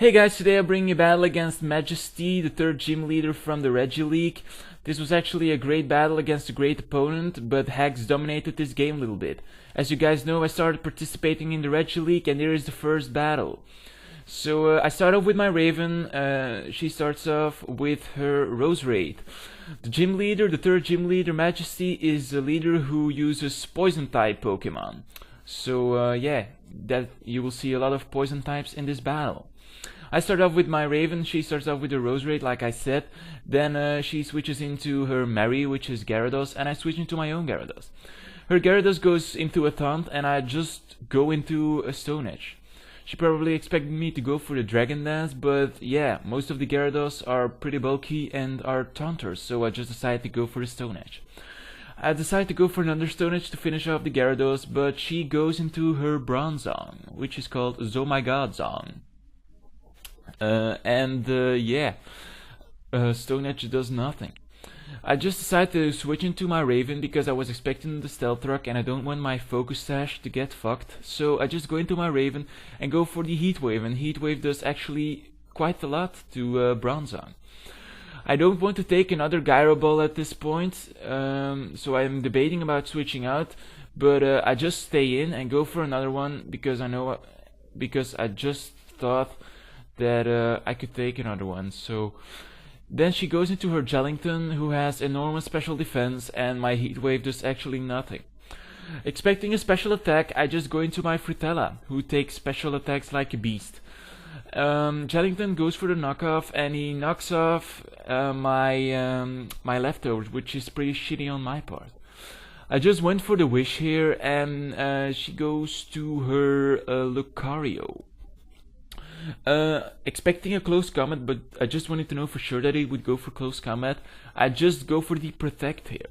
Hey guys, today I bring you a battle against Majesty, the third gym leader from the Regi League. This was actually a great battle against a great opponent, but Hacks dominated this game a little bit. As you guys know, I started participating in the Regi League, and here is the first battle. So I start off with my Raven. She starts off with her Rose Raid. The gym leader, the third gym leader, Majesty, is a leader who uses poison type Pokemon. So yeah, that you will see a lot of poison types in this battle. I start off with my Raven. She starts off with the Rose Raid, like I said. Then she switches into her Mary, which is Gyarados, and I switch into my own Gyarados. Her Gyarados goes into a Taunt, and I just go into a Stone Edge. She probably expected me to go for the Dragon Dance, but yeah, most of the Gyarados are pretty bulky and are Taunters, so I just decided to go for the Stone Edge. I decide to go for another Stone Edge to finish off the Gyarados, but she goes into her Bronzong, which is called Zomaigodzong. Yeah, Stone Edge does nothing. I just decided to switch into my Raven because I was expecting the Stealth Rock and I don't want my Focus Sash to get fucked. So I just go into my Raven and go for the Heat Wave, and Heat Wave does actually quite a lot to Bronzong. I don't want to take another Gyro Ball at this point, so I'm debating about switching out, but I just stay in and go for another one because I just thought that I could take another one. So then she goes into her Jellington, who has enormous special defense, and my Heat Wave does actually nothing. Expecting a special attack, I just go into my Fritella, who takes special attacks like a beast. Jellington goes for the knockoff, and he knocks off my leftovers, which is pretty shitty on my part. I just went for the Wish here, and she goes to her Lucario. Expecting a close combat, but I just wanted to know for sure that it would go for close combat. I just go for the Protect here,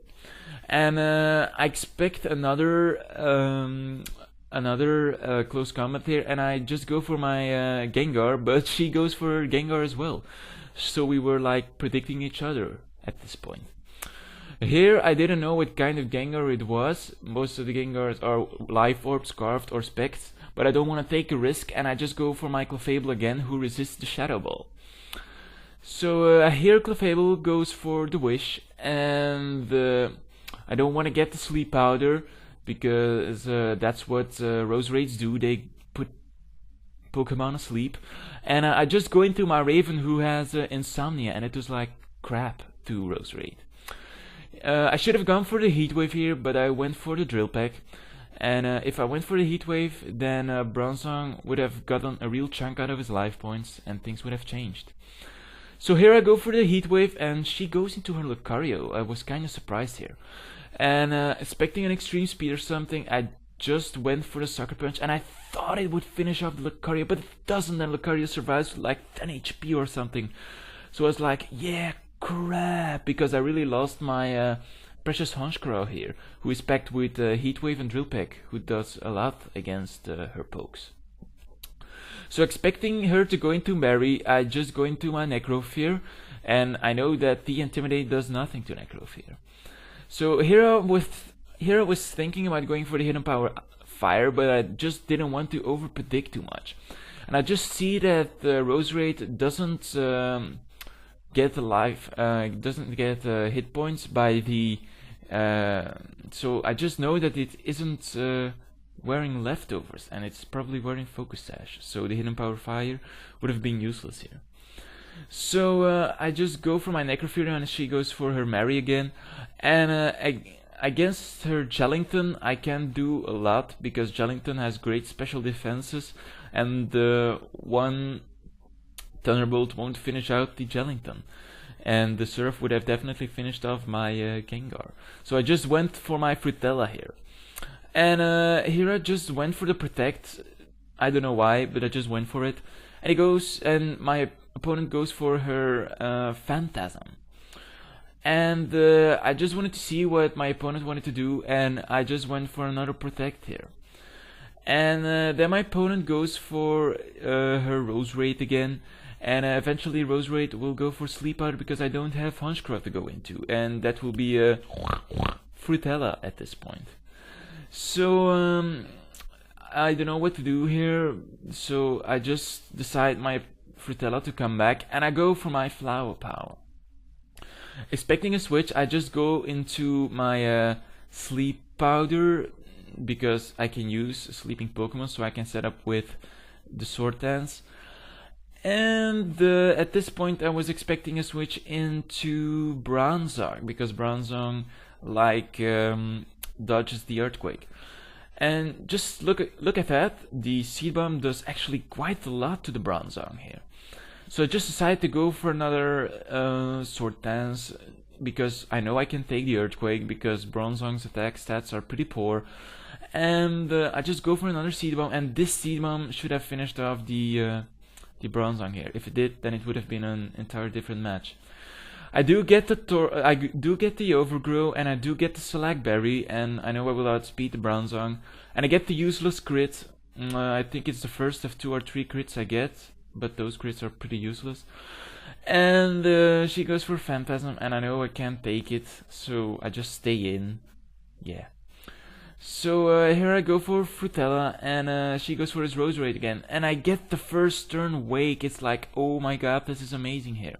and I expect another close combat here, and I just go for my Gengar, but she goes for Gengar as well. So we were like predicting each other at this point. Here I didn't know what kind of Gengar it was. Most of the Gengars are Life Orb, Scarfed, or Specs, but I don't want to take a risk, and I just go for my Clefable again, who resists the Shadow Ball. So here Clefable goes for the Wish, and I don't want to get the Sleep Powder, because that's what Rose Raids do, they put Pokemon asleep. And I just go into my Raven, who has Insomnia, and it was like crap to Rose Raid. I should have gone for the Heat Wave here, but I went for the Drill Peck. And if I went for the Heat Wave, then Bronzong would have gotten a real chunk out of his life points, and things would have changed. So here I go for the Heat Wave, and she goes into her Lucario. I was kind of surprised here. And expecting an extreme speed or something, I just went for the Sucker Punch, and I thought it would finish off the Lucario, but it doesn't, and Lucario survives with like 10 HP or something. So I was like, yeah, crap, because I really lost my Precious Honchkrow here, who is packed with Heat Wave and Drill Peck, who does a lot against her pokes. So expecting her to go into Mary, I just go into my Necrofear, and I know that the Intimidate does nothing to Necrofear. So here I was thinking about going for the Hidden Power Fire, but I just didn't want to over-predict too much. And I just see that the Rose Raid doesn't get doesn't get hit points by the so I just know that it isn't wearing leftovers, and it's probably wearing Focus Sash, so the Hidden Power Fire would have been useless here. So I just go for my Necrofear, and she goes for her Mary again, and against her Jellington I can't do a lot because Jellington has great special defenses, and one Thunderbolt won't finish out the Jellington, and the Surf would have definitely finished off my Gengar. So I just went for my Fritella here, and here I just went for the Protect. I don't know why, but I just went for it, and he goes, and my opponent goes for her Phantasm, and I just wanted to see what my opponent wanted to do, and I just went for another Protect here. And then my opponent goes for her Rose Raid again, and eventually Rose Raid will go for Sleep Powder because I don't have Honchkrow to go into, and that will be a Fritella at this point. So I don't know what to do here, so I just decide my Frutella to come back, and I go for my Flower Power. Expecting a switch, I just go into my Sleep Powder, because I can use sleeping Pokemon, so I can set up with the Sword Dance. And at this point I was expecting a switch into Bronzong, because Bronzong dodges the Earthquake. And just look at that, the Seed Bomb does actually quite a lot to the Bronzong here. So I just decided to go for another Sword Dance, because I know I can take the Earthquake, because Bronzong's attack stats are pretty poor. And I just go for another Seed Bomb, and this Seed Bomb should have finished off the Bronzong here. If it did, then it would have been an entirely different match. I do get the Overgrow, and I do get the Select Berry, and I know I will outspeed the Bronzong. And I get the useless crit. I think it's the first of 2 or 3 crits I get, but those crits are pretty useless. And she goes for Phantasm, and I know I can't take it, so I just stay in. Yeah. So here I go for Frutella, and she goes for his Roserade again, and I get the first turn Wake. It's like, oh my god, this is amazing here.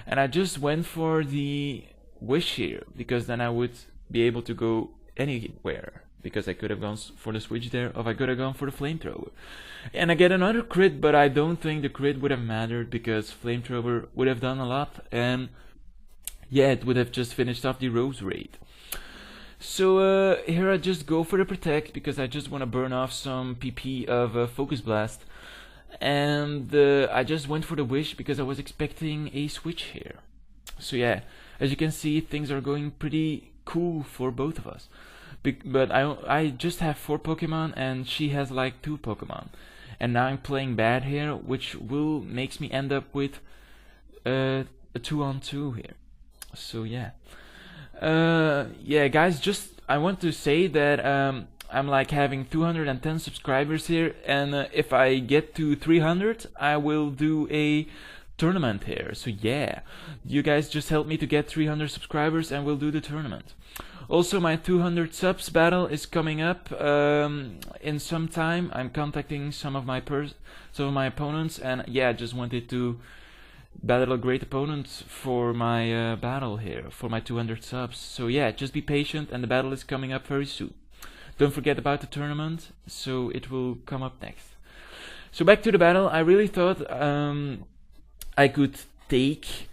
And I just went for the Wish here, because then I would be able to go anywhere, because I could have gone for the switch there, or I could have gone for the Flamethrower. And I get another crit, but I don't think the crit would have mattered, because Flamethrower would have done a lot, and yeah, it would have just finished off the Roserade. So here I just go for the Protect, because I just want to burn off some PP of Focus Blast. And I just went for the Wish, because I was expecting a switch here. So yeah, as you can see, things are going pretty cool for both of us. But I just have 4 Pokemon, and she has like 2 Pokemon. And now I'm playing bad here, which makes me end up with a 2-on-2 here. So yeah. Yeah, guys, I want to say that I'm like having 210 subscribers here, and if I get to 300, I will do a tournament here. So yeah, you guys just help me to get 300 subscribers, and we'll do the tournament. Also, my 200 subs battle is coming up in some time. I'm contacting some of my opponents, and yeah, I just wanted to battle a great opponent for my battle here, for my 200 subs. So yeah, just be patient, and the battle is coming up very soon. Don't forget about the tournament, so it will come up next. So back to the battle. I really thought I could take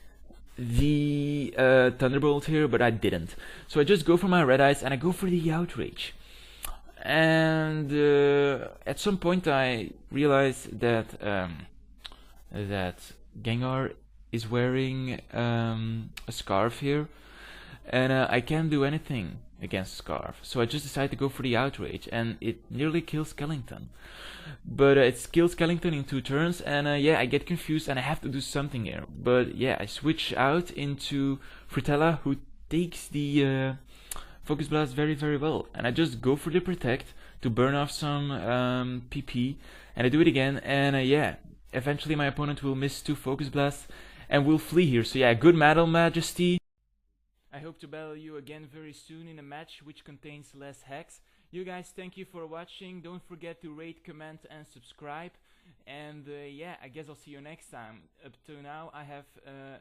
the Thunderbolt here, but I didn't. So I just go for my Red Eyes, and I go for the Outrage. And at some point I realized that Gengar is wearing a Scarf here, and I can't do anything against Scarf. So I just decided to go for the Outrage, and it nearly kills Skellington. But it kills Skellington in 2 turns, and yeah, I get confused, and I have to do something here. But yeah, I switch out into Frutella, who takes the Focus Blast very, very well. And I just go for the Protect to burn off some PP, and I do it again, and yeah, eventually my opponent will miss 2 Focus Blasts and will flee here. So yeah, good battle, Majesty. I hope to battle you again very soon in a match which contains less hacks. You guys, thank you for watching. Don't forget to rate, comment, and subscribe. And yeah, I guess I'll see you next time. Up to now, I have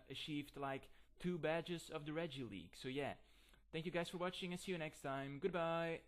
achieved like 2 badges of the Regi League. So yeah, thank you guys for watching, and see you next time. Goodbye.